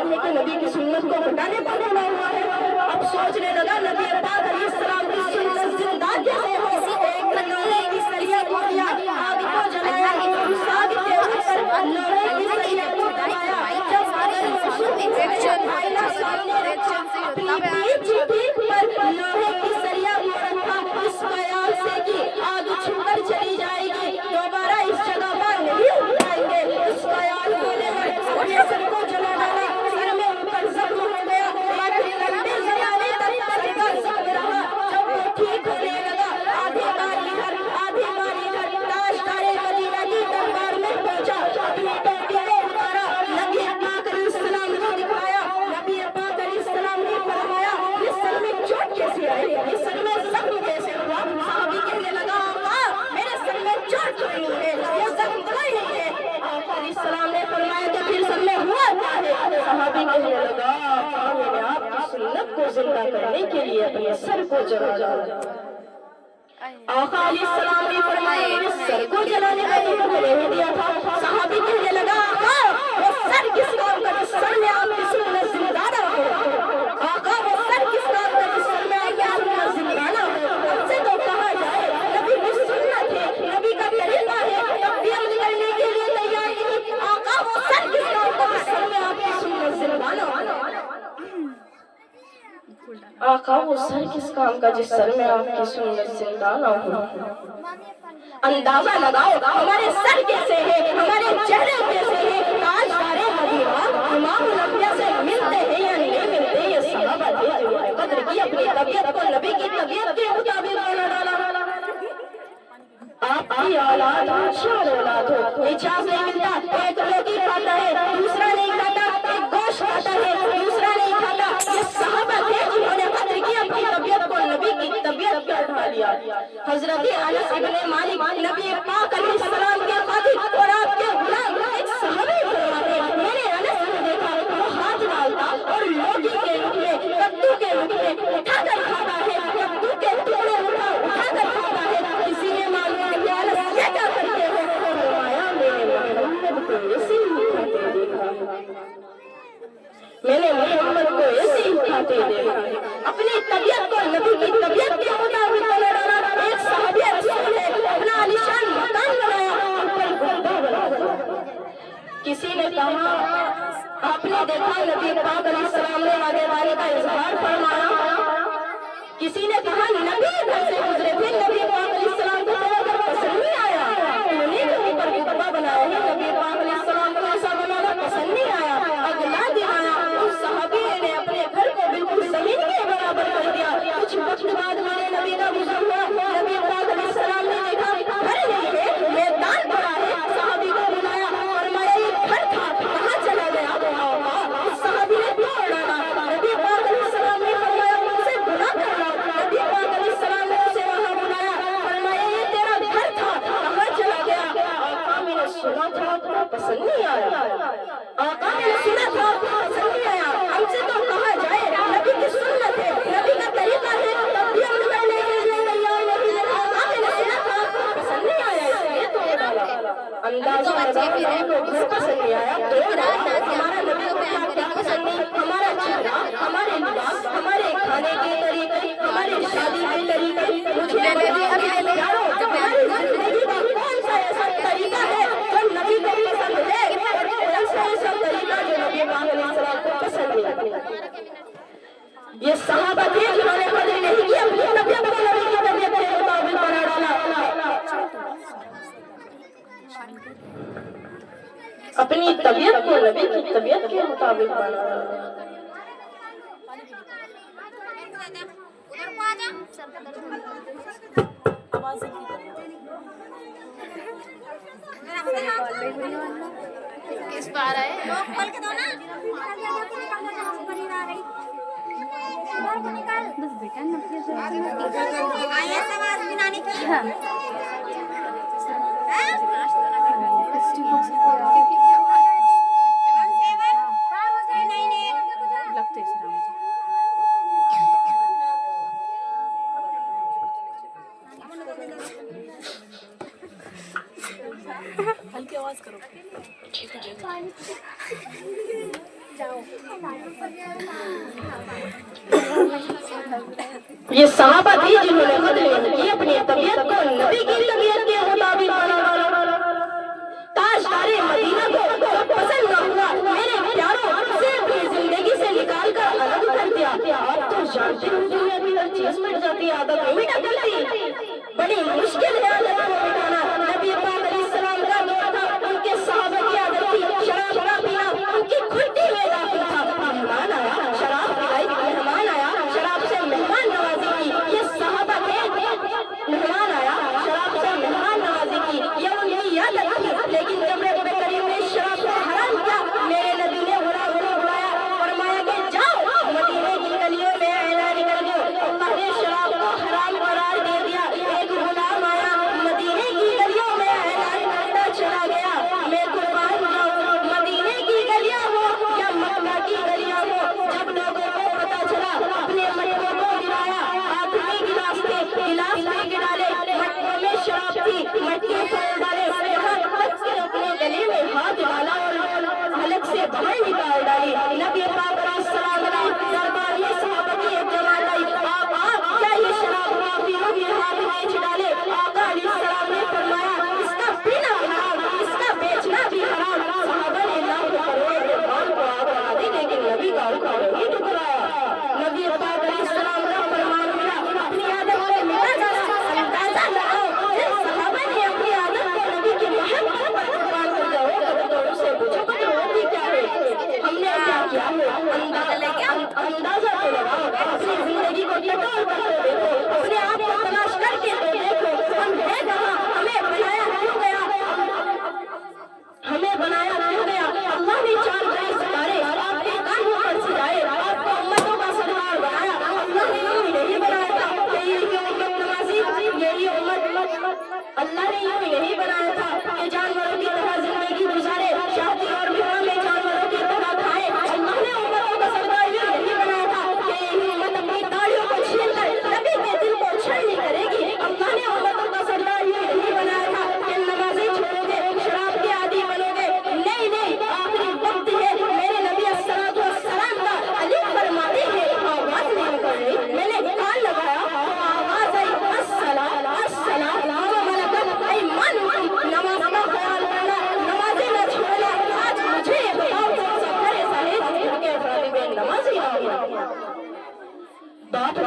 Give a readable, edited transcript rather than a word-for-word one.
सवाल है कि नबी की सुन्नत को हटाने पर बोला हुआ है। अब सोचने लगा नबी पाक अलैहिस्सलाम की सुन्नत जिंदा कैसे हो। एक लोहे की सरिया को दिया, आग को जलाया, उस आग के ऊपर लोहे की सरिया को दबाया, जब सारे आईना सामने रखा, अपनी पीठ पर लोहे की सरिया को रखा, इस ख्याल से कि आग छूकर चली जाएगी, दोबारा इस जगह पर नहीं उठाएंगे। इस ख्याल होने में अपने सर को जला डाला, सर में ऊपर जख्म हो गया, मगर लंबे ज़माने तक सर का जख्म रहा। जब वो ठीक होने लगा, आधे बार इधर ताशदारे मदीना की दरबार में पहुंचा, अपनी टोपी को उतारा, नबी पाक अलैहिस्सलाम को दिखाया। नबी पाक अलैहिस्सलाम ने फरमाया, ये सर में चोट कैसे आई, ये सर में जख्म कैसे हुआ। सहाबी कहने लगा, आका मेरे सर में चोट कोई नहीं है, ये जख्म कोई नहीं है। आका अलैहिस्सलाम ने फरमाया कि फिर सर में हुआ क्या है। सहाबी कहने लगा, मैंने आपकी सुन्नत को जिंदा करने के लिए अपने सर को जला। आका अलैहिस्सलाम ने फरमाया, मेरे सर को जलाने का तो मैंने ही दिया था। सहाबी कहने लगा, आका वो सर किस काम का जिस सर में आपकी सुन्नत जिंदा ना हो। आका वो सर किस काम का जिस सर में आपकी सुन्नत जिंदा ना हो। हमसे तो कहा जाए नबी की सुन्नत है, नबी का तरीका है, तब भी हम करने के लिए तैयार नहीं। आका वो सर किस काम का जिस सर में आपकी सुन्नत जिंदा ना हो। आका वो सर किस काम का जिस सर में आपकी सुन्नत जिंदा ना हो। अंदाजा लगाओ हमारे सर कैसे हैं, हमारे चेहरे कैसे हैं। ताजदारे मदीना इमामुल अंबिया से मिलते हैं या नहीं मिलते। ये सहाबा थे जिन्होंने कद्र की, अपनी तबीयत को नबी की तबीयत के मुताबिक बना डाला। आपकी औलाद होशियार औलाद हो, ये चांस नहीं मिलता। एक रोटी खाता है, दूसरा नहीं खाता, एक गोश्त खाता है, दूसरा नहीं खाता। ये सहाबा थे जिन्होंने कद्र की, अपनी तबीयत को नबी की तबीयत पे उठा लिया। हजरत अनस इब्ने मालिक नबी पाक अलैहिस्सलाम के खादिम और आपके गुलाम एक सहाबी फरमाते, मैंने अनस को देखा, वो हाथ डालता और रोटी के लुकमे, कद्दू के लुकमे उठाकर खाता है, कद्दू के टुकड़े उठाकर खाता है। किसी ने मालूम कि अनस ये क्या करते हो। फरमाया, मैंने मोहम्मद को ऐसे ही खाते देखा, मैंने मोहम्मद को ऐसे ही खाते देखा। अपनी तबीयत को नबी की तबीयत के मुताबिक बना डाला। एक सहाबी रसूल है, अपना आलीशान मकान बनाया, ऊपर गुंबद बना दिया। किसी ने कहा, आपने देखा नबी पाक अलैहिस्सलाम ने आगे वाले का इजहार फरमाया। किसी ने कहा, नबी घर से गुजरे थे, नबी पाक अलैहिस्सलाम को तो पसंद नहीं आया, उन्हीं के ऊपर गुंबद बनाया है, नबी पाक अलैहिस्सलाम को ऐसा बनाना पसंद नहीं आया। अगला दिन आया, उस सहाबी ने अपने घर को बिल्कुल जमीन के बराबर कर दिया। कुछ वक्त बाद मेरे नबी का गुजर हुआ, नबी पाक अलैहिस्सलाम ने देखा घर नहीं है, मैदान पड़ा है। सहाबी को बुलाया, फरमाया ये घर था, कहाँ चला गया। उस सहाबी ने तोड़ डाला। नबी पाक अलैहिस्सलाम ने फरमाया, मुझसे गुनाह कर लाओ। नबी पाक अलैहिस्सलाम ने उसे वहाँ बुलाया, फरमाया ये तेरा घर था, कहाँ चला गया। आका मैंने सुना था, पसंद नहीं आया। आका मैंने सुना था, पसंद नहीं आया। हमसे तो कहा जाए नबी की सुन्नत है, नबी का तरीका है, तब भी हम करने के लिए तैयार नहीं है। आका मैंने सुना था, पसंद नहीं आया, इसलिए तो डाला। अंदाजा लगाओ को घर पसंद नहीं आया, तो हमारा नबी को क्या क्या पसंद नहीं। हमारा चेहरा, हमारे लिबास, हमारे खाने के तरीके, हमारे शादी के तरीके, मुझे हमारी जिंदगी का कौन सा ऐसा तरीका है जो नबी को पसंद है, और कौन सा ऐसा तरीका जो नबी पाक अलैहिस्सलाम को पसंद नहीं। ये सहाबा थे जिन्होंने कदर नहीं की, अपनी तबीयत को नबी की तबीयत के मुताबिक बना डाला। अपनी तबीयत को नबी की तबीयत के मुताबिक बना डाला। किस बार है खोल के दो ना। बस बेटा आया आवाज बनाने की। हल्की आवाज करो। ठीक है। یہ صحابہ تھی جنہوں نے خود کی اپنی طبیعت کو نبی کی طبیعت کے مطابق تاجدار مدینہ کو پسند نہ ہوا، میرے پیاروں سے اپنی زندگی سے نکال کر الگ کر دیا۔ آپ تو جانتے ہو دنیا کی ہر چیز مٹ جاتی، عادت نہیں مٹا کرتی، بڑی مشکل ہے عادت کو مٹانا۔ نبی پاک علیہ السلام کا دور تھا، ان کے صحابہ کی عادت تھی شراب کا پینا، ان کی کھلتی ہوئے داخل تھا۔ مہمان آیا شراب پلائی، مہمان آیا شراب سے مہمان نوازی کی، یہ صحابہ تھے۔ مہمان آیا شراب سے مہمان نوازی کی، یہ ان کی عادت تھی۔ لیکن جب رب کریم نے شراب کو حرام کیا، میرے نبی نے غلام کو بلایا، فرمایا کہ جاؤ مدینے کی گلیوں میں اعلان کر دو، اللہ نے شراب کو حرام قرار دے دیا۔ ایک غلام آیا مدینے کی گلیوں میں اعلان کرتا چلا گیا، میں قربان جاؤں مدینے کی گلیاں ہو یا مکہ کی گلیاں ہو، جب لوگوں کو پتا چلا اپنے مٹکوں کو گرایا، ہاتھ میں گلاس تھے، گلاس میں گرالے، مٹکوں میں شراب تھی، مٹکے پھول ڈالے، یہاں تک کہ اپنے گلے میں ہاتھ ڈالا اور حلق سے باہر نکال ڈالی۔ نبی پاک علیہ السلام نے دربار میں صحابہ کی ایک جماعت آئی، آپ کیا یہ شراب کافروں کے ہاتھ بیچ ڈالے؟ آقا علیہ السلام نے فرمایا اس کا پینا حرام، اس کا بیچنا بھی حرام۔ صحابہ نے لاکھ کروڑ ایمان کو آگ لگا دی، لیکن نبی کا حکم نہیں ٹکرایا۔ نبی پاک علیہ السلام کا فرمان ملا، اپنی عادت کو مٹا جانا، اندازہ لگاؤ جب صحابہ نے اپنی عادت کو نبی کی محبت پر قربان کر دیا ہوگا تو اسے پوچھو کہ ہوتی کیا ہے، ہم نے کیا کیا ہے؟ اندازہ تو لگاؤ، اپنی زندگی کو ٹٹول کر کے دیکھو، اپنے آپ کو تلاش کر کے تو دیکھو، ہم ہے کہاں، ہمیں بنایا کیوں گیا، ہمیں بنایا کیوں گیا؟ اللہ نے چار بڑے ستارے آپ کے کانوں پر سجائے، آپ کو امتوں کا سردار بنایا۔ اللہ نے یوں ہی نہیں بنایا تھا کہ یہ امت نمازی، یہی امت، اللہ نے یوں ہی نہیں بنایا تھا کہ جانوروں کی طرح زندگی گزارے، شادی اور بیوہ میں جانوروں کی طرح کھائے۔ اللہ نے امتوں کا سردار یوں نہیں بنایا تھا کہ یہی امت اپنی داڑھیوں کو چھین کر نبی کے دل کو چھلنی کرے گی۔ اللہ نے امتوں کا سردار یوں نہیں بنایا تھا کہ نمازیں چھوڑو گے، شراب کے عادی بنو گے۔ نہیں نہیں، آخری وقت ہے میرے نبی الصلوۃ والسلام کا، علی فرماتے ہیں آواز نہیں نکل رہی، میں نے کان لگایا تو آواز آئی الصلاۃ الصلاۃ وملکت ایمانکم، نماز کا خیال کرنا، نمازیں نہ چھوڑنا۔ آج مجھے یہ بتاؤ کون سا گھر ایسا ہے جس کے افراد میں نمازی نہ ہو؟ باپ